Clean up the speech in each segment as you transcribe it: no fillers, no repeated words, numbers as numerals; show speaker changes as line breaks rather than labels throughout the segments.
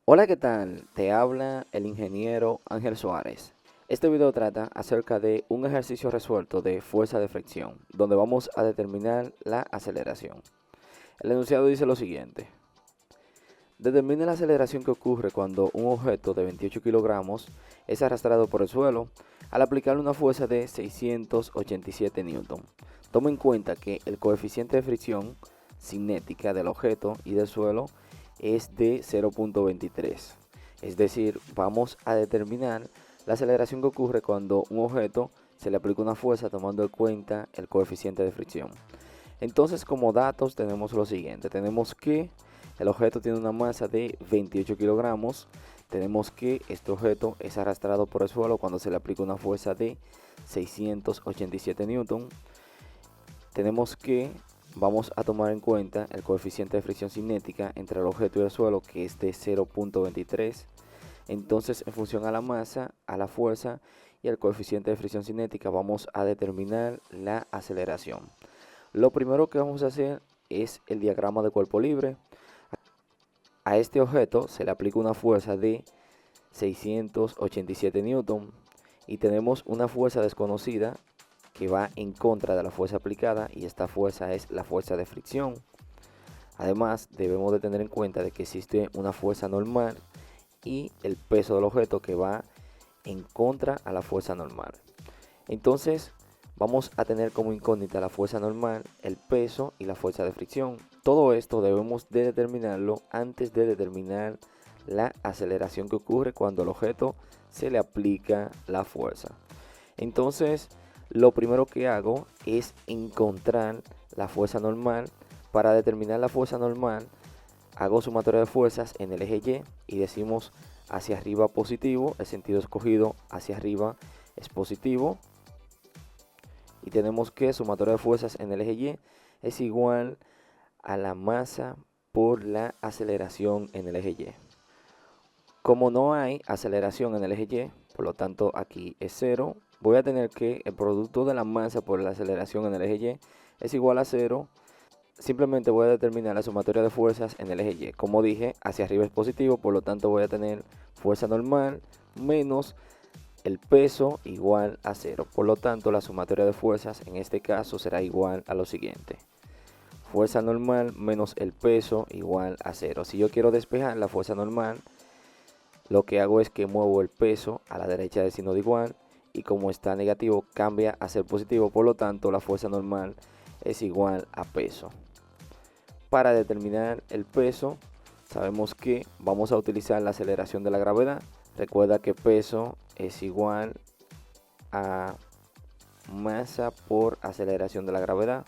Hola, ¿qué tal? Te habla el ingeniero Ángel Suárez. Este video trata acerca de un ejercicio resuelto de fuerza de fricción, donde vamos a determinar la aceleración. El enunciado dice lo siguiente. Determine la aceleración que ocurre cuando un objeto de 28 kilogramos es arrastrado por el suelo al aplicarle una fuerza de 687 newton. Toma en cuenta que el coeficiente de fricción cinética del objeto y del suelo es de 0.23. Es decir, vamos a determinar la aceleración que ocurre cuando un objeto se le aplica una fuerza tomando en cuenta el coeficiente de fricción. Entonces, como datos tenemos lo siguiente. Tenemos que el objeto tiene una masa de 28 kilogramos. Tenemos que este objeto es arrastrado por el suelo cuando se le aplica una fuerza de 687 newton. Tenemos que vamos a tomar en cuenta el coeficiente de fricción cinética entre el objeto y el suelo, que es de 0.23. Entonces, en función a la masa, a la fuerza y al coeficiente de fricción cinética, vamos a determinar la aceleración. Lo primero que vamos a hacer es el diagrama de cuerpo libre. A este objeto se le aplica una fuerza de 687 newton y tenemos una fuerza desconocida que va en contra de la fuerza aplicada, y esta fuerza es la fuerza de fricción. Además, debemos de tener en cuenta de que existe una fuerza normal y el peso del objeto que va en contra a la fuerza normal. Entonces, vamos a tener como incógnita la fuerza normal, el peso y la fuerza de fricción. Todo esto debemos de determinarlo antes de determinar la aceleración que ocurre cuando al objeto se le aplica la fuerza. Entonces, lo primero que hago es encontrar la fuerza normal. Para determinar la fuerza normal, hago sumatoria de fuerzas en el eje Y y decimos hacia arriba positivo, el sentido escogido hacia arriba es positivo. Y tenemos que sumatoria de fuerzas en el eje Y es igual a la masa por la aceleración en el eje Y. Como no hay aceleración en el eje Y, por lo tanto aquí es 0, voy a tener que el producto de la masa por la aceleración en el eje Y es igual a 0. Simplemente voy a determinar la sumatoria de fuerzas en el eje Y. Como dije, hacia arriba es positivo, por lo tanto voy a tener fuerza normal menos el peso igual a 0. Por lo tanto, la sumatoria de fuerzas en este caso será igual a lo siguiente. Fuerza normal menos el peso igual a 0. Si yo quiero despejar la fuerza normal, lo que hago es que muevo el peso a la derecha del signo de igual, y como está negativo cambia a ser positivo, por lo tanto la fuerza normal es igual a peso. Para determinar el peso, sabemos que vamos a utilizar la aceleración de la gravedad. Recuerda que peso es igual a masa por aceleración de la gravedad.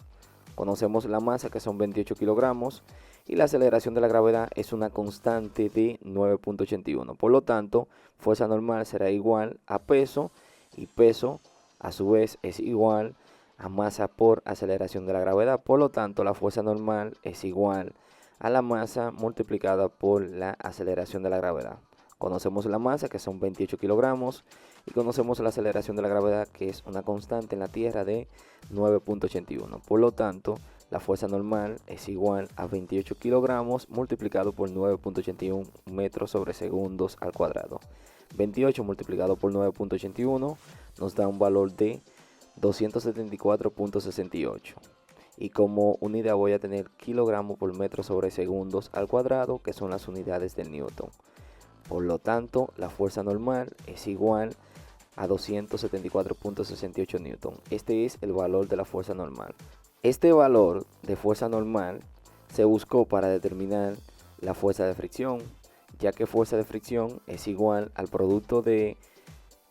Conocemos la masa, que son 28 kilogramos, y la aceleración de la gravedad es una constante de 9.81. Por lo tanto, fuerza normal será igual a peso, y peso a su vez es igual a masa por aceleración de la gravedad. Por lo tanto, la fuerza normal es igual a la masa multiplicada por la aceleración de la gravedad. Conocemos la masa, que son 28 kilogramos, y conocemos la aceleración de la gravedad, que es una constante en la Tierra de 9.81. Por lo tanto, la fuerza normal es igual a 28 kilogramos multiplicado por 9.81 metros sobre segundos al cuadrado. 28 multiplicado por 9.81 nos da un valor de 274.68. Y como unidad voy a tener kilogramos por metro sobre segundos al cuadrado, que son las unidades del Newton. Por lo tanto, la fuerza normal es igual a 274.68 newton. Este es el valor de la fuerza normal. Este valor de fuerza normal se buscó para determinar la fuerza de fricción, ya que fuerza de fricción es igual al producto de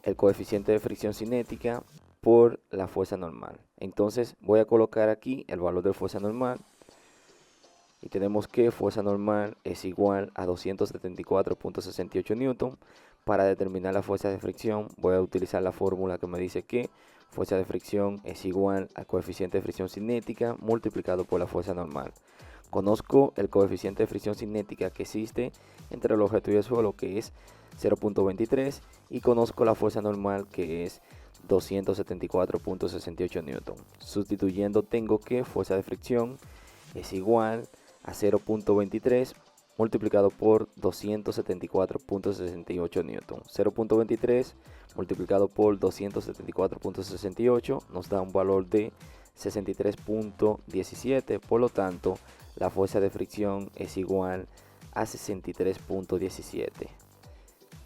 el coeficiente de fricción cinética por la fuerza normal. Entonces voy a colocar aquí el valor de fuerza normal. Y tenemos que fuerza normal es igual a 274.68 newton. Para determinar la fuerza de fricción voy a utilizar la fórmula que me dice que fuerza de fricción es igual al coeficiente de fricción cinética multiplicado por la fuerza normal. Conozco el coeficiente de fricción cinética que existe entre el objeto y el suelo, que es 0.23, y conozco la fuerza normal, que es 274.68 newton. Sustituyendo, tengo que fuerza de fricción es igual a 0.23 multiplicado por 274.68 newton. 0.23 multiplicado por 274.68 nos da un valor de 63.17. Por lo tanto, la fuerza de fricción es igual a 63.17.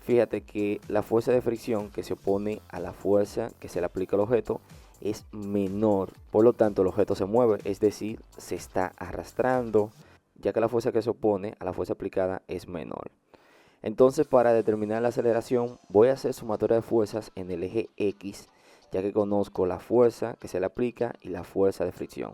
Fíjate que la fuerza de fricción que se opone a la fuerza que se le aplica al objeto es menor. Por lo tanto, el objeto se mueve, es decir, se está arrastrando, ya que la fuerza que se opone a la fuerza aplicada es menor. Entonces, para determinar la aceleración, voy a hacer sumatoria de fuerzas en el eje X, ya que conozco la fuerza que se le aplica y la fuerza de fricción.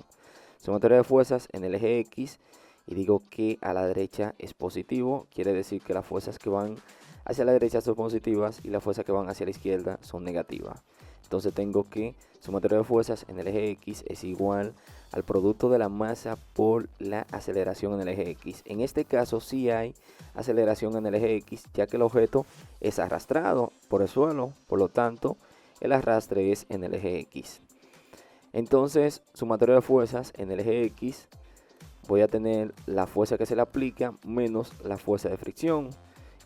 Sumatoria de fuerzas en el eje X, y digo que a la derecha es positivo, quiere decir que las fuerzas que van hacia la derecha son positivas y las fuerzas que van hacia la izquierda son negativas. Entonces tengo que sumatoria de fuerzas en el eje X es igual al producto de la masa por la aceleración en el eje X. En este caso sí hay aceleración en el eje X, ya que el objeto es arrastrado por el suelo, por lo tanto el arrastre es en el eje X. Entonces, sumatoria de fuerzas en el eje X, voy a tener la fuerza que se le aplica menos la fuerza de fricción,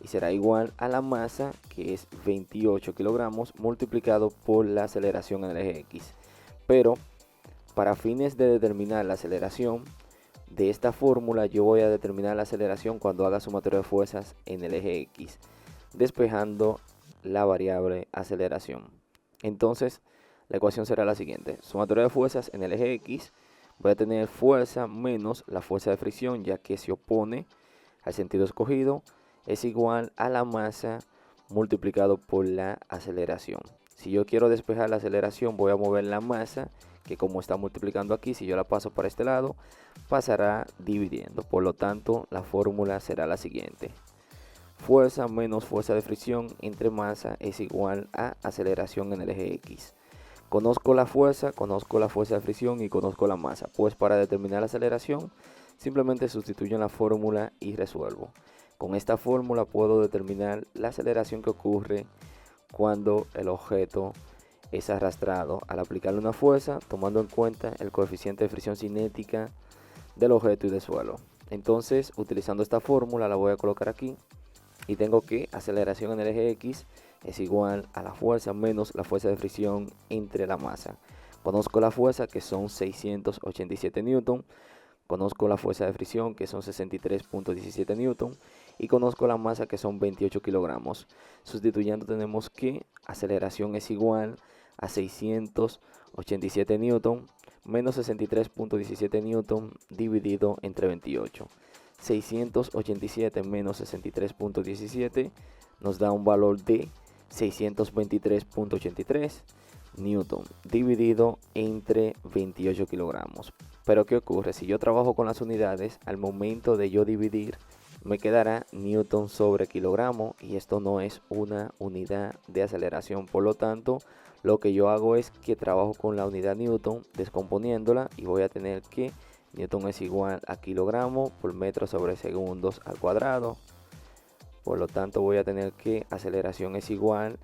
y será igual a la masa, que es 28 kilogramos, multiplicado por la aceleración en el eje X. Pero para fines de determinar la aceleración de esta fórmula, yo voy a determinar la aceleración cuando haga sumatoria de fuerzas en el eje X, despejando la variable aceleración. Entonces, la ecuación será la siguiente: sumatoria de fuerzas en el eje X, voy a tener fuerza menos la fuerza de fricción, ya que se opone al sentido escogido, es igual a la masa multiplicado por la aceleración. Si yo quiero despejar la aceleración, voy a mover la masa, que como está multiplicando aquí, si yo la paso para este lado, pasará dividiendo. Por lo tanto, la fórmula será la siguiente: fuerza menos fuerza de fricción entre masa es igual a aceleración en el eje X. Conozco la fuerza de fricción y conozco la masa. Pues para determinar la aceleración, simplemente sustituyo en la fórmula y resuelvo. Con esta fórmula puedo determinar la aceleración que ocurre cuando el objeto es arrastrado al aplicarle una fuerza, tomando en cuenta el coeficiente de fricción cinética del objeto y del suelo. Entonces, utilizando esta fórmula, la voy a colocar aquí y tengo que aceleración en el eje X es igual a la fuerza menos la fuerza de fricción entre la masa. Conozco la fuerza, que son 687 newton. Conozco la fuerza de fricción, que son 63.17 newton, y conozco la masa, que son 28 kilogramos. Sustituyendo, tenemos que aceleración es igual a 687 newton menos 63.17 newton dividido entre 28. 687 menos 63.17 nos da un valor de 623.83 newton dividido entre 28 kilogramos. Pero ¿qué ocurre? Si yo trabajo con las unidades, al momento de yo dividir, me quedará newton sobre kilogramo, y esto no es una unidad de aceleración. Por lo tanto, lo que yo hago es que trabajo con la unidad newton, descomponiéndola, y voy a tener que newton es igual a kilogramo por metro sobre segundos al cuadrado. Por lo tanto, voy a tener que aceleración es igual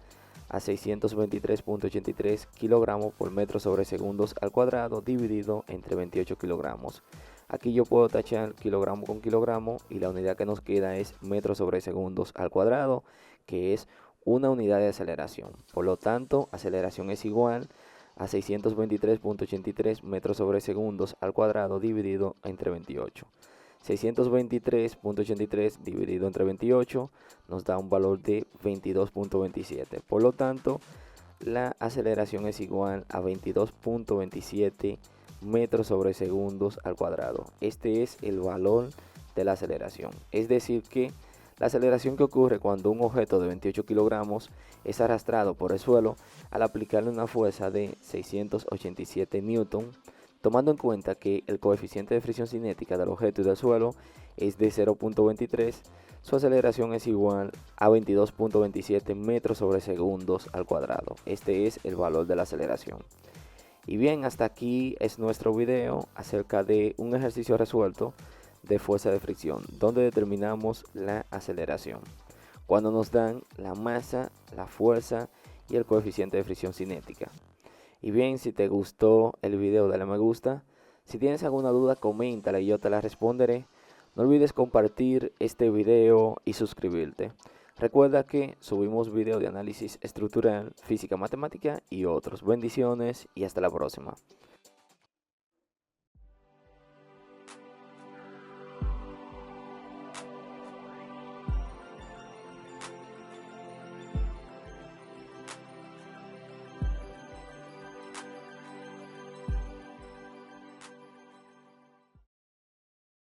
a 623.83 kilogramos por metro sobre segundos al cuadrado dividido entre 28 kilogramos. Aquí yo puedo tachar kilogramo con kilogramo, y la unidad que nos queda es metro sobre segundos al cuadrado, que es una unidad de aceleración. Por lo tanto, aceleración es igual a 623.83 metros sobre segundos al cuadrado dividido entre 28. 623.83 dividido entre 28 nos da un valor de 22.27. Por lo tanto, la aceleración es igual a 22.27 metros sobre segundos al cuadrado. Este es el valor de la aceleración. Es decir que la aceleración que ocurre cuando un objeto de 28 kilogramos es arrastrado por el suelo al aplicarle una fuerza de 687 newton, tomando en cuenta que el coeficiente de fricción cinética del objeto y del suelo es de 0.23, su aceleración es igual a 22.27 metros sobre segundos al cuadrado. Este es el valor de la aceleración. Y bien, hasta aquí es nuestro video acerca de un ejercicio resuelto de fuerza de fricción, donde determinamos la aceleración cuando nos dan la masa, la fuerza y el coeficiente de fricción cinética. Y bien, si te gustó el video, dale me gusta. Si tienes alguna duda, coméntala y yo te la responderé. No olvides compartir este video y suscribirte. Recuerda que subimos videos de análisis estructural, física, matemática y otros. Bendiciones y hasta la próxima.